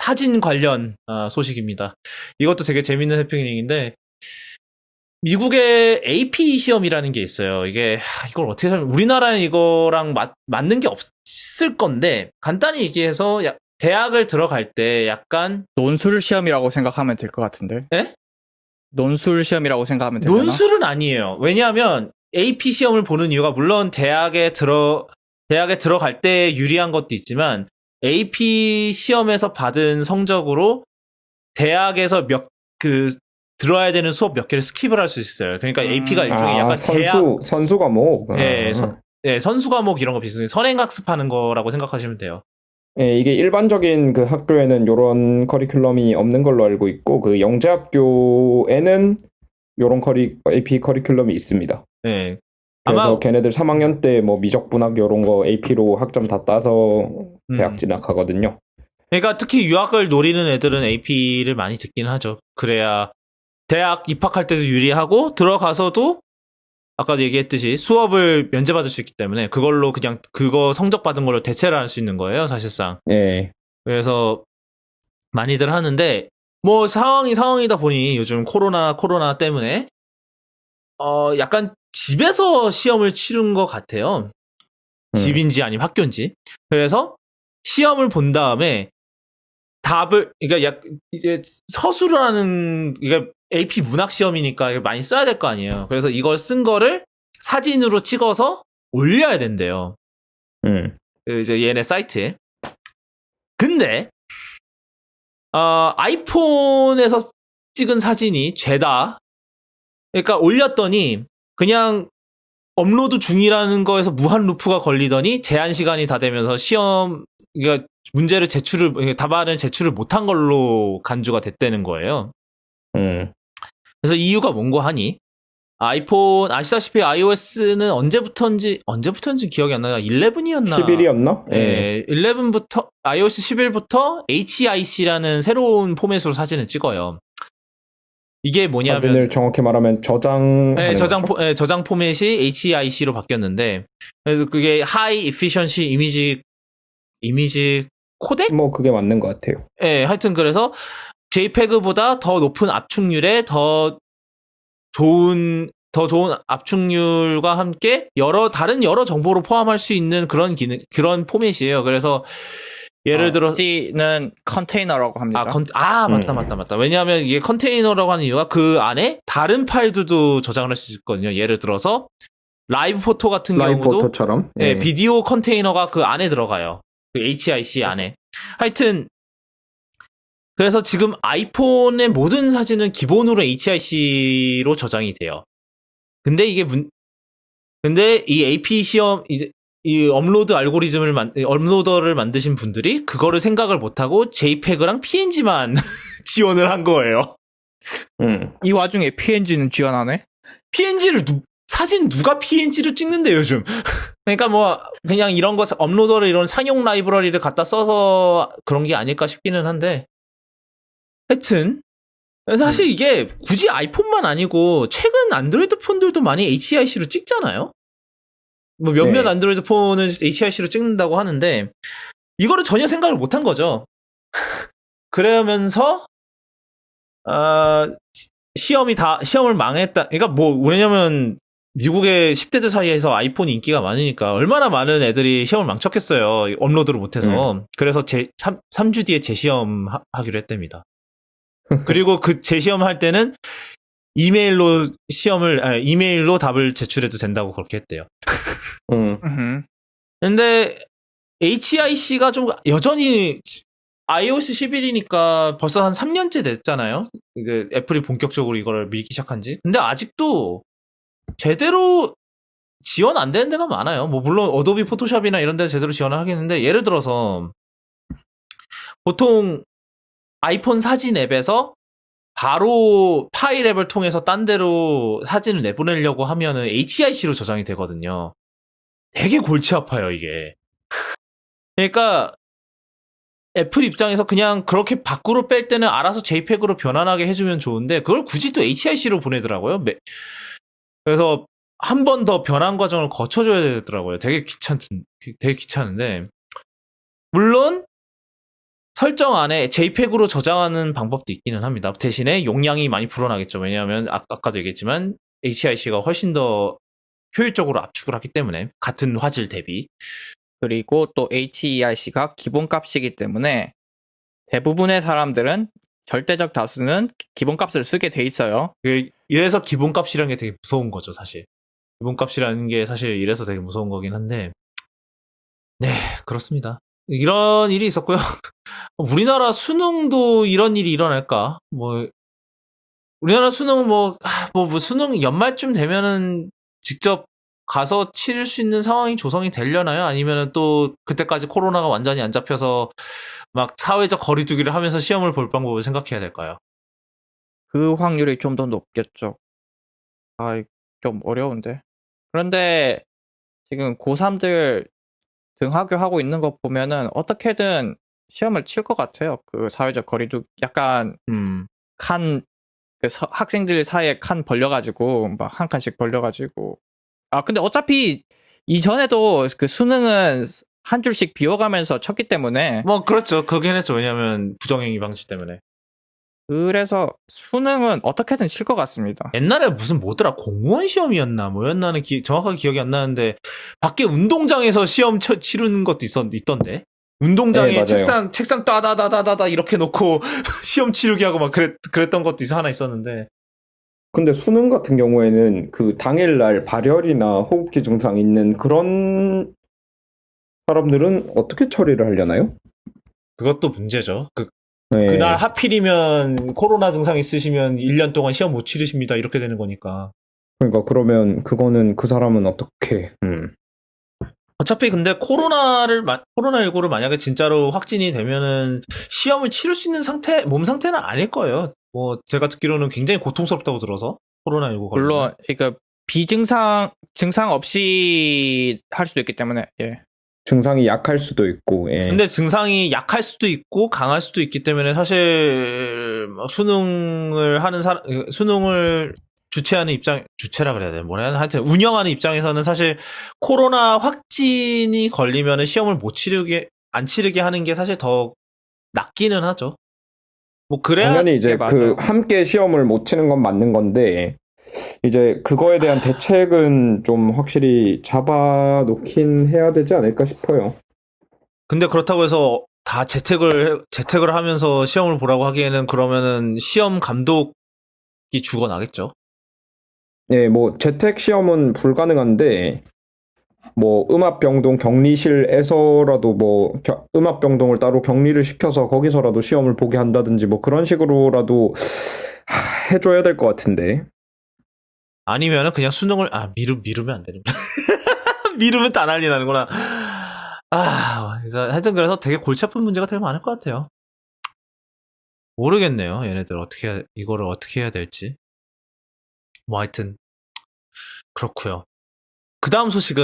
사진 관련 소식입니다. 이것도 되게 재밌는 해프닝인데 미국의 AP 시험이라는 게 있어요. 이걸 어떻게 설명? 우리나라는 이거랑 맞는 게 없을 건데 간단히 얘기해서 대학을 들어갈 때 약간 논술 시험이라고 생각하면 될 것 같은데. 에? 논술 시험이라고 생각하면 되나? 논술은 아니에요. 왜냐하면 AP 시험을 보는 이유가 물론 대학에 들어갈 때 유리한 것도 있지만 AP 시험에서 받은 성적으로 대학에서 들어야 되는 수업 몇 개를 스킵을 할 수 있어요. 그러니까 AP가 일종의 약간 선수 과목. 선수 과목 이런 거 비슷해요. 선행학습하는 거라고 생각하시면 돼요. 예, 이게 일반적인 그 학교에는 요런 커리큘럼이 없는 걸로 알고 있고, 그 영재학교에는 요런 AP 커리큘럼이 있습니다. 네. 그래서 걔네들 3학년 때 뭐 미적분학 요런 거 AP로 학점 다 따서 대학 진학하거든요. 그러니까 특히 유학을 노리는 애들은 AP를 많이 듣긴 하죠. 그래야 대학 입학할 때도 유리하고 들어가서도 아까도 얘기했듯이 수업을 면제받을 수 있기 때문에 그걸로 그냥 그거 성적 받은 걸로 대체를 할 수 있는 거예요, 사실상. 네. 그래서 많이들 하는데 뭐 상황이다 보니 요즘 코로나 때문에 약간 집에서 시험을 치른 것 같아요. 집인지 아니면 학교인지. 그래서 시험을 본 다음에 그러니까 이제 서술을 하는, 이게 AP 문학 시험이니까 많이 써야 될 거 아니에요. 그래서 이걸 쓴 거를 사진으로 찍어서 올려야 된대요. 이제 얘네 사이트에. 근데, 아이폰에서 찍은 사진이 죄다. 그러니까 올렸더니 그냥 업로드 중이라는 거에서 무한 루프가 걸리더니 제한 시간이 다 되면서 그러니까 답안을 제출을 못한 걸로 간주가 됐다는 거예요. 그래서 이유가 뭔고 하니, 아이폰, 아시다시피 iOS는 언제부터인지 기억이 안 나요. 11이었나? 11이었나? 네. 11부터, iOS 11부터 HIC라는 새로운 포맷으로 사진을 찍어요. 이게 뭐냐면. 사진을 정확히 말하면 저장 포맷이 HIC로 바뀌었는데, 그래서 그게 High Efficiency 이미지 코덱? 뭐 그게 맞는 것 같아요. 네, 하여튼 그래서 JPEG보다 더 높은 압축률에 더 좋은 압축률과 함께 다른 여러 정보를 포함할 수 있는 그런 포맷이에요. 그래서 예를 들어 C는 컨테이너라고 합니다. 맞다. 왜냐하면 이게 컨테이너라고 하는 이유가 그 안에 다른 파일들도 저장을 할 수 있거든요. 예를 들어서 라이브 포토 같은 경우도 포토처럼. 네, 비디오 컨테이너가 그 안에 들어가요. 그 HIC 안에. 하여튼 그래서 지금 아이폰의 모든 사진은 기본으로 HIC로 저장이 돼요. 근데 이 AP 시험, 이 업로더를 만드신 분들이 그거를 생각을 못하고 JPEG랑 PNG만 지원을 한 거예요. 이 와중에 PNG는 지원하네? 사진 누가 PNG를 찍는데 요즘. 그러니까 뭐 그냥 이런 거 업로더를 이런 상용 라이브러리를 갖다 써서 그런 게 아닐까 싶기는 한데, 하여튼 사실 이게 굳이 아이폰만 아니고 최근 안드로이드 폰들도 많이 HIC로 찍잖아요. 뭐 몇몇 안드로이드 폰은 HIC로 찍는다고 하는데 이거를 전혀 생각을 못한 거죠. 그러면서 시험을 망했다. 그러니까 뭐 왜냐면 미국의 10대들 사이에서 아이폰이 인기가 많으니까 얼마나 많은 애들이 시험을 망쳤겠어요. 업로드를 못해서. 그래서 3주 뒤에 재시험 하기로 했답니다. 그리고 그 재시험 할 때는 이메일로 답을 제출해도 된다고 그렇게 했대요. 근데 HIC가 좀 여전히 iOS 11이니까 벌써 한 3년째 됐잖아요. 이게 애플이 본격적으로 이거를 밀기 시작한 지. 근데 아직도 제대로 지원 안 되는 데가 많아요. 뭐 물론 어도비 포토샵이나 이런 데 제대로 지원을 하겠는데, 예를 들어서 보통 아이폰 사진 앱에서 바로 파일 앱을 통해서 딴 데로 사진을 내보내려고 하면은 HIC로 저장이 되거든요. 되게 골치 아파요, 이게. 그러니까 애플 입장에서 그냥 그렇게 밖으로 뺄 때는 알아서 JPEG으로 변환하게 해주면 좋은데 그걸 굳이 또 HIC로 보내더라고요. 그래서 한 번 더 변환 과정을 거쳐줘야 되더라고요. 되게 귀찮은데, 물론 설정 안에 JPEG으로 저장하는 방법도 있기는 합니다. 대신에 용량이 많이 불어나겠죠. 왜냐하면 아까도 얘기했지만 HIC가 훨씬 더 효율적으로 압축을 하기 때문에 같은 화질 대비. 그리고 또 HEIC가 기본값이기 때문에 대부분의 사람들은 절대적 다수는 기본값을 쓰게 돼 있어요. 이래서 기본값이라는 게 되게 무서운 거죠, 사실. 기본값이라는 게 사실 이래서 되게 무서운 거긴 한데, 네, 그렇습니다. 이런 일이 있었고요. 우리나라 수능도 이런 일이 일어날까? 우리나라 수능은 수능 연말쯤 되면은 직접 가서 치를 수 있는 상황이 조성이 되려나요? 아니면은 또 그때까지 코로나가 완전히 안 잡혀서 막 사회적 거리두기를 하면서 시험을 볼 방법을 생각해야 될까요? 그 확률이 좀 더 높겠죠. 좀 어려운데. 그런데 지금 고3들 등하교 하고 있는 거 보면은 어떻게든 시험을 칠 것 같아요. 그 사회적 거리두기 약간 학생들 사이에 칸 벌려가지고 막 한 칸씩 벌려가지고. 근데 어차피 이전에도 그 수능은 한 줄씩 비워가면서 쳤기 때문에 그렇죠. 그긴 했죠. 왜냐면 부정행위 방지 때문에. 그래서 수능은 어떻게든 칠 것 같습니다. 옛날에 무슨 뭐더라, 공무원 시험이었나 뭐였나는 정확하게 기억이 안 나는데 밖에 운동장에서 시험 치르는 것도 있던데. 운동장에 네, 맞아요. 책상 따다다다다다 이렇게 놓고 시험 치르게 하고 막 그랬던 것도 하나 있었는데. 근데 수능 같은 경우에는 그 당일날 발열이나 호흡기 증상 있는 그런 사람들은 어떻게 처리를 하려나요? 그것도 문제죠. 네. 그날 하필이면 코로나 증상 있으시면 1년 동안 시험 못 치르십니다. 이렇게 되는 거니까. 그러니까 그러면 그거는 그 사람은 어떻게? 어차피 근데 코로나19를 만약에 진짜로 확진이 되면은 시험을 치를 수 있는 몸 상태는 아닐 거예요. 제가 듣기로는 굉장히 고통스럽다고 들어서, 코로나19 걸리면. 물론 그러니까 증상 없이 할 수도 있기 때문에 예. 증상이 약할 수도 있고. 예. 근데 증상이 약할 수도 있고 강할 수도 있기 때문에 사실 수능을 주최하는 주최라 그래야 돼. 하여튼 운영하는 입장에서는 사실 코로나 확진이 걸리면은 시험을 안 치르게 하는 게 사실 더 낫기는 하죠. 그래야. 당연히 이제 맞아요. 함께 시험을 못 치는 건 맞는 건데, 이제 그거에 대한 대책은 좀 확실히 잡아놓긴 해야 되지 않을까 싶어요. 근데 그렇다고 해서 다 재택을 하면서 시험을 보라고 하기에는 그러면은 시험 감독이 죽어나겠죠. 예, 재택 시험은 불가능한데, 음압병동 격리실에서라도 음압병동을 따로 격리를 시켜서 거기서라도 시험을 보게 한다든지 그런 식으로라도 해줘야 될 것 같은데. 아니면은 그냥 수능을 미루면 안 됩니다. 미루면 다 난리 나는구나. 하여튼 그래서 되게 골치 아픈 문제가 되게 많을 것 같아요. 모르겠네요. 얘네들 이거를 어떻게 해야 될지. 하여튼 그렇고요. 그 다음 소식은